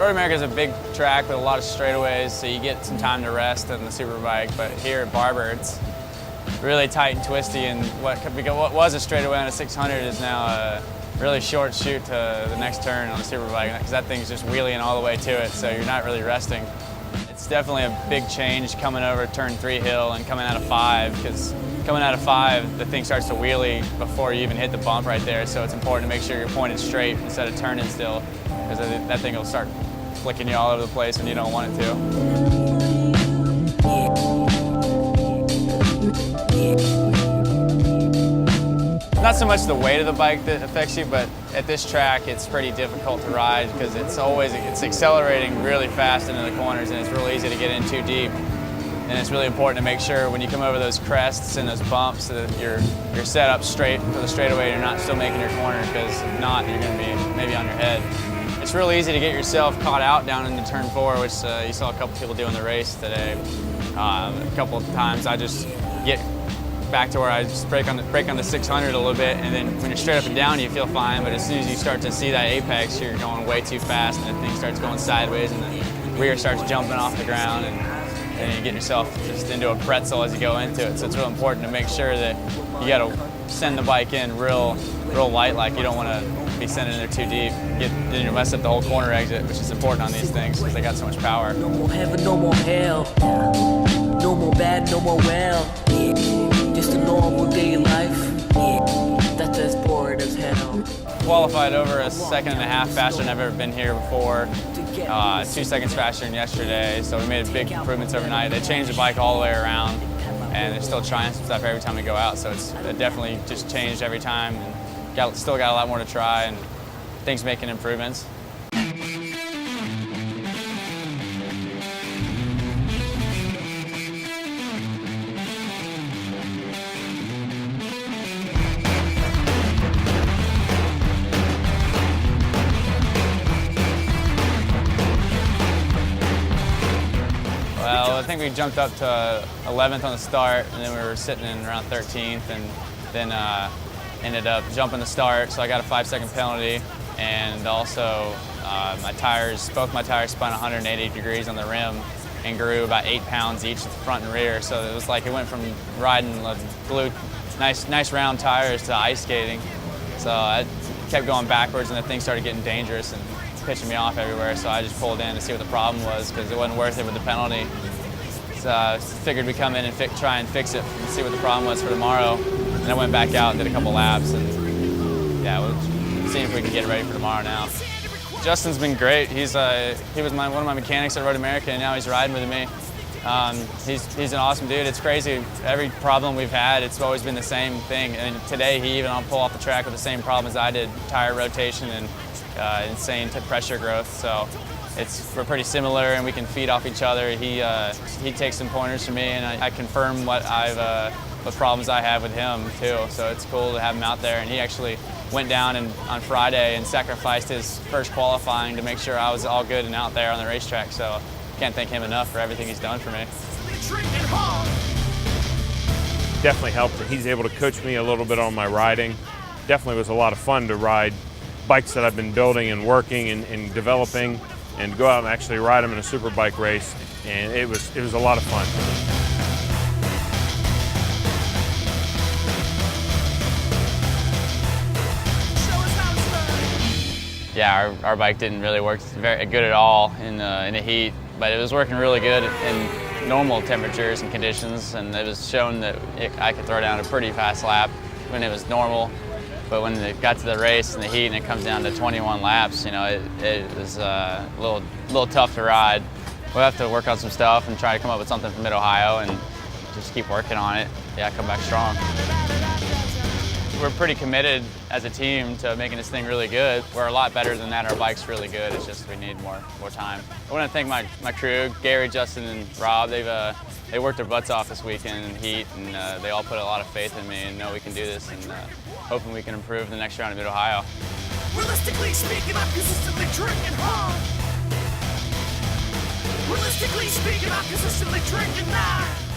Road America is a big track with a lot of straightaways, so you get some time to rest on the Superbike. But here at Barber, it's really tight and twisty, and what was a straightaway on a 600 is now a really short shoot to the next turn on the Superbike, because that thing's just wheeling all the way to it, so you're not really resting. It's definitely a big change coming over turn 3 hill and coming out of 5, because coming out of 5, the thing starts to wheelie before you even hit the bump right there, so it's important to make sure you're pointed straight instead of turning still, because that thing will start flicking you all over the place when you don't want it to. Not so much the weight of the bike that affects you, but at this track it's pretty difficult to ride because it's accelerating really fast into the corners, and it's really easy to get in too deep. And it's really important to make sure when you come over those crests and those bumps that you're set up straight for the straightaway and you're not still making your corner, because if not, you're going to be maybe on your head. It's really easy to get yourself caught out down into turn 4, which you saw a couple people do in the race today. A couple of times I just get back to where I just break on the 600 a little bit, and then when you're straight up and down you feel fine, but as soon as you start to see that apex, you're going way too fast and the thing starts going sideways and the rear starts jumping off the ground, and then you get yourself just into a pretzel as you go into it. So it's real important to make sure that you got to send the bike in real light, like you don't want to be sending it too deep. Then you mess up the whole corner exit, which is important on these things because they got so much power. No more heaven, no more hell. No more bad, no more well. Just a normal day life. That's as bored as hell. Qualified over a second and a half faster than I've ever been here before. 2 seconds faster than yesterday, so we made big improvements overnight. They changed the bike all the way around, and they're still trying some stuff every time we go out, so it definitely just changed every time, and still got a lot more to try, and things making improvements. Well, I think we jumped up to 11th on the start, and then we were sitting in around 13th, and then ended up jumping the start, so I got a 5-second penalty, and also both my tires spun 180 degrees on the rim and grew about 8 pounds each, front and rear, so it was like it went from riding blue, nice round tires to ice skating. So I kept going backwards, and the thing started getting dangerous and pitching me off everywhere, so I just pulled in to see what the problem was because it wasn't worth it with the penalty. So I figured we'd come in and try and fix it and see what the problem was for tomorrow. And I went back out and did a couple laps, and yeah, we'll see if we can get ready for tomorrow now. Justin's been great. He was one of my mechanics at Road America, and now he's riding with me. He's an awesome dude. It's crazy. Every problem we've had, it's always been the same thing. And today he even pull off the track with the same problem as I did: tire rotation and insane pressure growth. So we're pretty similar, and we can feed off each other. He takes some pointers from me, and I confirm what problems I have with him too. So it's cool to have him out there. And he actually went down on Friday and sacrificed his first qualifying to make sure I was all good and out there on the racetrack. So can't thank him enough for everything he's done for me. Definitely helped that he's able to coach me a little bit on my riding. Definitely was a lot of fun to ride bikes that I've been building and working and developing, and go out and actually ride them in a Superbike race, and it was a lot of fun. Yeah, our bike didn't really work very good at all in the heat, but it was working really good in normal temperatures and conditions, and it was shown that I could throw down a pretty fast lap when it was normal. But when it got to the race and the heat and it comes down to 21 laps, you know, it was a little tough to ride. We'll have to work on some stuff and try to come up with something from Mid-Ohio and just keep working on it. Yeah, come back strong. We're pretty committed as a team to making this thing really good. We're a lot better than that. Our bike's really good. It's just we need more time. I want to thank my crew, Gary, Justin, and Rob. They worked their butts off this weekend in heat, and they all put a lot of faith in me and know we can do this, and hoping we can improve the next round of Mid-Ohio. Realistically speaking, I'm consistently drinking hard. Realistically speaking, I'm consistently drinking 9.